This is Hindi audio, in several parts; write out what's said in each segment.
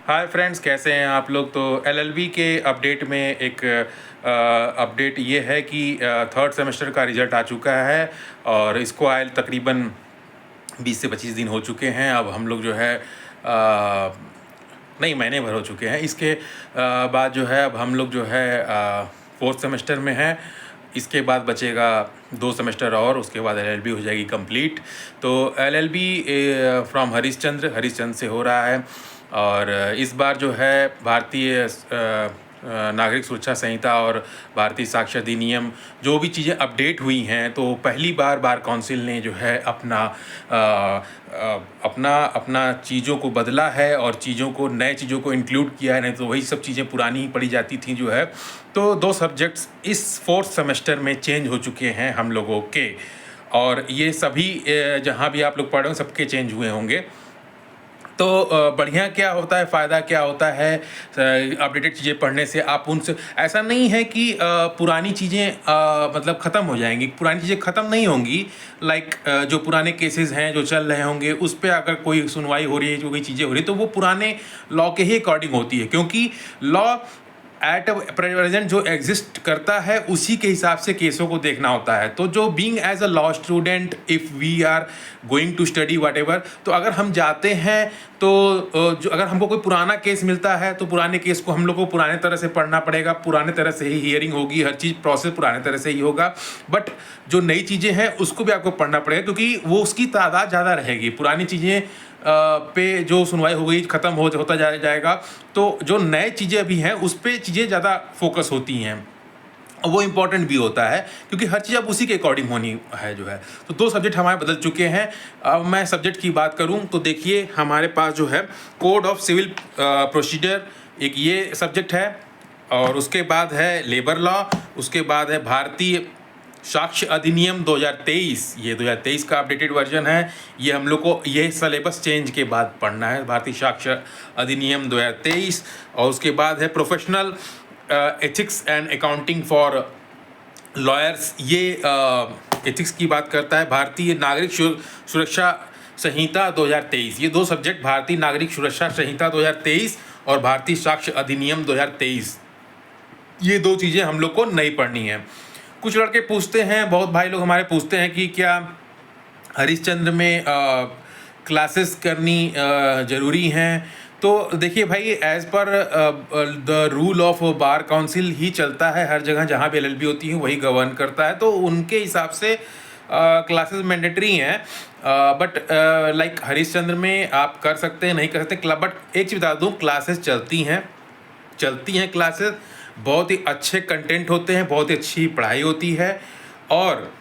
हाय फ्रेंड्स, कैसे हैं आप लोग। तो एलएलबी के अपडेट में एक अपडेट ये है कि थर्ड सेमेस्टर का रिज़ल्ट आ चुका है और इसको आए तकरीबन 20 से 25 दिन हो चुके हैं। अब हम लोग जो है नहीं, महीने भर हो चुके हैं। इसके बाद जो है अब हम लोग जो है फोर्थ सेमेस्टर में हैं। इसके बाद बचेगा 2 सेमेस्टर और उसके बाद एलएलबी हो जाएगी कंप्लीट। तो एलएलबी फ्रॉम हरिश्चंद्र से हो रहा है। और इस बार जो है भारतीय नागरिक सुरक्षा संहिता और भारतीय साक्ष्य अधिनियम जो भी चीज़ें अपडेट हुई हैं, तो पहली बार काउंसिल ने जो है अपना चीज़ों को बदला है और नए चीज़ों को इंक्लूड किया है। नहीं तो वही सब चीज़ें पुरानी ही पढ़ी जाती थी जो है। तो 2 सब्जेक्ट्स इस फोर्थ सेमेस्टर में चेंज हो चुके हैं हम लोगों के, और ये सभी जहाँ भी आप लोग पढ़ रहे हो सबके चेंज हुए होंगे। तो बढ़िया क्या होता है, फ़ायदा क्या होता है अपडेटेड चीज़ें पढ़ने से। आप उनसे ऐसा नहीं है कि पुरानी चीज़ें मतलब ख़त्म हो जाएंगी, पुरानी चीज़ें ख़त्म नहीं होंगी। लाइक जो पुराने केसेस हैं जो चल रहे होंगे उस पर अगर कोई सुनवाई हो रही है, जो कोई चीज़ें हो रही है, तो वो पुराने लॉ के ही अकॉर्डिंग होती है, क्योंकि लॉ एट प्रेजेंट जो एग्जिस्ट करता है उसी के हिसाब से केसों को देखना होता है। तो जो being as a law student, if we are going to study whatever, तो अगर हम जाते हैं तो जो अगर हमको कोई पुराना केस मिलता है तो पुराने केस को हम लोग को पुराने तरह से पढ़ना पड़ेगा, पुराने तरह से ही हियरिंग होगी, हर चीज़ प्रोसेस पुराने तरह से ही होगा। बट जो नई चीज़ें हैं उसको भी आपको पढ़ना पड़ेगा, क्योंकि वो उसकी तादाद ज़्यादा रहेगी। पुरानी चीज़ें पे जो सुनवाई हो गई ख़त्म होता जाएगा, तो जो नए चीज़ें अभी हैं उस पर चीज़ें ज़्यादा फोकस होती हैं। वो इम्पॉर्टेंट भी होता है, क्योंकि हर चीज़ अब उसी के अकॉर्डिंग होनी है जो है। तो 2 सब्जेक्ट हमारे बदल चुके हैं। अब मैं सब्जेक्ट की बात करूं तो देखिए, हमारे पास जो है कोड ऑफ सिविल प्रोसीजर एक ये सब्जेक्ट है, और उसके बाद है लेबर लॉ, उसके बाद है भारतीय साक्ष्य अधिनियम 2023। ये 2023 का अपडेटेड वर्जन है। ये हम लोग को ये सिलेबस चेंज के बाद पढ़ना है, भारतीय साक्ष्य अधिनियम 2023। और उसके बाद है professional ethics and accounting for lawyers. ये एथिक्स की बात करता है, भारतीय नागरिक सुरक्षा संहिता 2023। ये 2 सब्जेक्ट, भारतीय नागरिक सुरक्षा संहिता 2023 और भारतीय साक्ष्य अधिनियम 2023, ये 2 चीज़ें हम लोग को नई पढ़नी है। कुछ लड़के पूछते हैं, बहुत भाई लोग हमारे पूछते हैं कि क्या हरिश्चंद्र में क्लासेस करनी ज़रूरी हैं। तो देखिए भाई, as per the rule of bar council ही चलता है। हर जगह जहाँ भी एलएलबी होती है वही गवर्न करता है, तो उनके हिसाब से क्लासेस मैंडेटरी हैं। बट लाइक हरिश्चंद्र में आप कर सकते हैं, नहीं कर सकते। बट एक चीज़ बता दूँ, क्लासेस चलती हैं क्लासेस, बहुत ही अच्छे कंटेंट होते हैं, बहुत ही अच्छी पढ़ाई होती है। और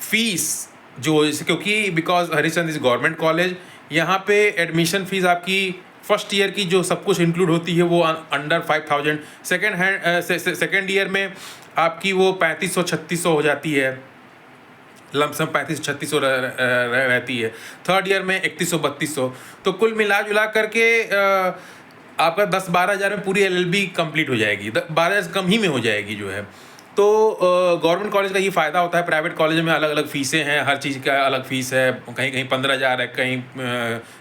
फीस जो, क्योंकि because Harishchandra is government college, यहाँ पे एडमिशन फ़ीस आपकी फर्स्ट ईयर की जो सब कुछ इंक्लूड होती है वो अंडर 5000। सेकेंड ईयर में आपकी वो 3500-3600 हो जाती है, लमसम 3500-3600 रहती है। थर्ड ईयर में 3100-3200। तो कुल मिला जुला करके आपका 10-12 हज़ार में पूरी एलएलबी कंप्लीट हो जाएगी, 12 हज़ार कम ही में हो जाएगी जो है। तो गवर्नमेंट कॉलेज का ये फ़ायदा होता है। प्राइवेट कॉलेज में अलग अलग फ़ीसें हैं, हर चीज़ का अलग फ़ीस है। कहीं कहीं 15,000 है, कहीं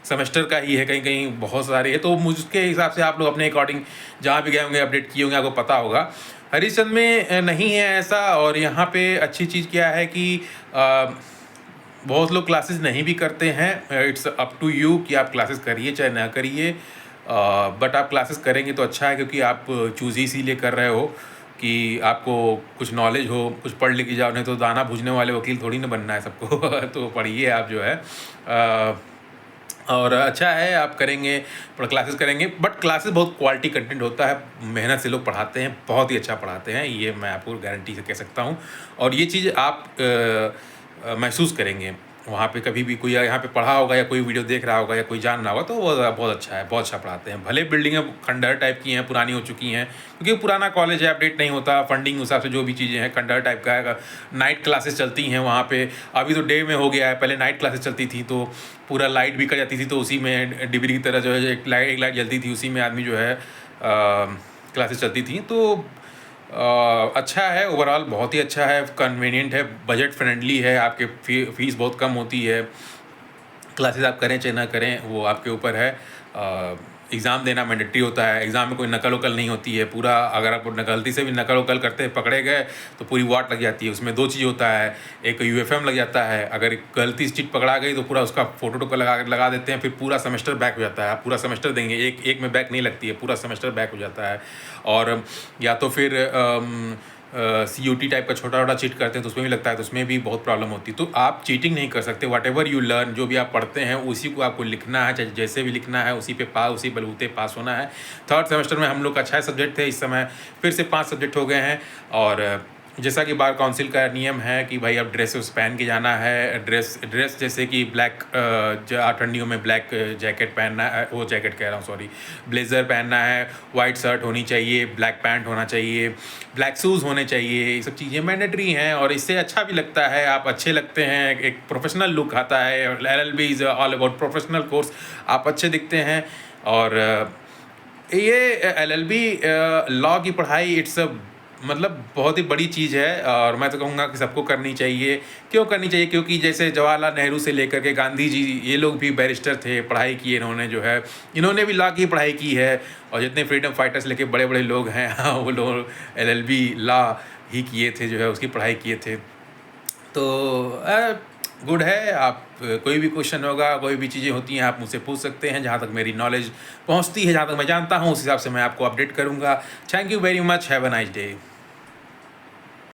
सेमेस्टर का ही है, कहीं कहीं बहुत सारे है। तो मुझके हिसाब से आप लोग अपने अकॉर्डिंग जहाँ भी गए होंगे, अपडेट किए होंगे, आपको पता होगा। हरिश्चंद्र में नहीं है ऐसा। और यहाँ पे अच्छी चीज़ क्या है कि बहुत लोग क्लासेस नहीं भी करते हैं। इट्स अप टू यू कि आप क्लासेस करिए चाहे ना करिए। बट आप क्लासेस करेंगे तो अच्छा है, क्योंकि आप चूज़ ही इसीलिए कर रहे हो कि आपको कुछ नॉलेज हो, कुछ पढ़ लिख जाओ। नहीं तो दाना भूजने वाले वकील थोड़ी ना बनना है सबको तो पढ़िए आप जो है। और अच्छा है आप करेंगे, क्लासेस करेंगे। बट क्लासेस बहुत क्वालिटी कंटेंट होता है, मेहनत से लोग पढ़ाते हैं, बहुत ही अच्छा पढ़ाते हैं, ये मैं आपको गारंटी से कह सकता हूँ। और ये चीज़ आप महसूस करेंगे वहाँ पे। कभी भी कोई यहाँ पे पढ़ा होगा या कोई वीडियो देख रहा होगा या कोई जान रहा होगा, तो वो बहुत अच्छा है, बहुत अच्छा पढ़ाते हैं। भले बिल्डिंगें खंडहर टाइप की हैं, पुरानी हो चुकी हैं, क्योंकि पुराना कॉलेज है, अपडेट नहीं होता। फंडिंग हिसाब से जो भी चीज़ें हैं, खंडहर टाइप का है। नाइट क्लासेस चलती हैं वहाँ पे। अभी तो डे में हो गया है, पहले नाइट क्लासेस चलती थी, तो पूरा लाइट भी कट जाती थी, तो उसी में डिबरी की तरह जो है एक लाइट जलती थी, उसी में आदमी जो है क्लासेस चलती थी। तो अच्छा है, ओवरऑल बहुत ही अच्छा है, कन्वीनियंट है, बजट फ्रेंडली है, आपके फीस बहुत कम होती है। क्लासेस आप करें चाहे ना करें वो आपके ऊपर है। एग्ज़ाम देना मैंडेटरी होता है, एग्ज़ाम में कोई नकल-वकल नहीं होती है, पूरा अगर आप गलती से भी नकल-वकल करते पकड़े गए तो पूरी वाट लग जाती है। उसमें 2 चीज़ होता है, एक यूएफएम लग जाता है, अगर गलती से चीट पकड़ा गई तो पूरा उसका फ़ोटो लगा देते हैं, फिर पूरा सेमेस्टर बैक हो जाता है। आप पूरा सेमेस्टर देंगे, एक में बैक नहीं लगती है, पूरा सेमेस्टर बैक हो जाता है। और या तो फिर CUT टाइप का छोटा-छोटा चीट करते हैं तो उसमें भी लगता है, तो उसमें भी बहुत प्रॉब्लम होती है। तो आप चीटिंग नहीं कर सकते, व्हाटएवर यू लर्न, जो भी आप पढ़ते हैं उसी को आपको लिखना है, चाहे जैसे भी लिखना है उसी बलबूते पास होना है। थर्ड सेमेस्टर में हम लोग का 6 सब्जेक्ट थे, इस समय फिर से 5 सब्जेक्ट हो गए हैं। और जैसा कि बार काउंसिल का नियम है कि भाई अब ड्रेस पहन के जाना है, ड्रेस जैसे कि ब्लैक ठंडियों में ब्लैक जैकेट पहनना है, वो जैकेट कह रहा हूँ सॉरी, ब्लेज़र पहनना है, वाइट शर्ट होनी चाहिए, ब्लैक पैंट होना चाहिए, ब्लैक शूज़ होने चाहिए, ये सब चीज़ें मैंडेटरी हैं और इससे अच्छा भी लगता है, आप अच्छे लगते हैं, एक प्रोफेशनल लुक आता है। LLB is all about professional course, आप अच्छे दिखते हैं। और ये LLB लॉ की पढ़ाई इट्स मतलब बहुत ही बड़ी चीज़ है और मैं तो कहूँगा कि सबको करनी चाहिए। क्यों करनी चाहिए? क्योंकि जैसे जवाहरलाल नेहरू से लेकर के गांधी जी, ये लोग भी बैरिस्टर थे, पढ़ाई की इन्होंने, जो है इन्होंने भी लॉ की पढ़ाई की है। और जितने फ्रीडम फाइटर्स लेके बड़े-बड़े लोग हैं वो लोग LLB लॉ ही किए थे, जो है उसकी पढ़ाई किए थे। तो गुड है। आप कोई भी क्वेश्चन होगा, कोई भी चीज़ें होती हैं, आप मुझसे पूछ सकते हैं। जहाँ तक मेरी नॉलेज पहुँचती है, जहाँ तक मैं जानता हूँ, उस हिसाब से मैं आपको अपडेट करूँगा। Thank you very much. Have a nice day.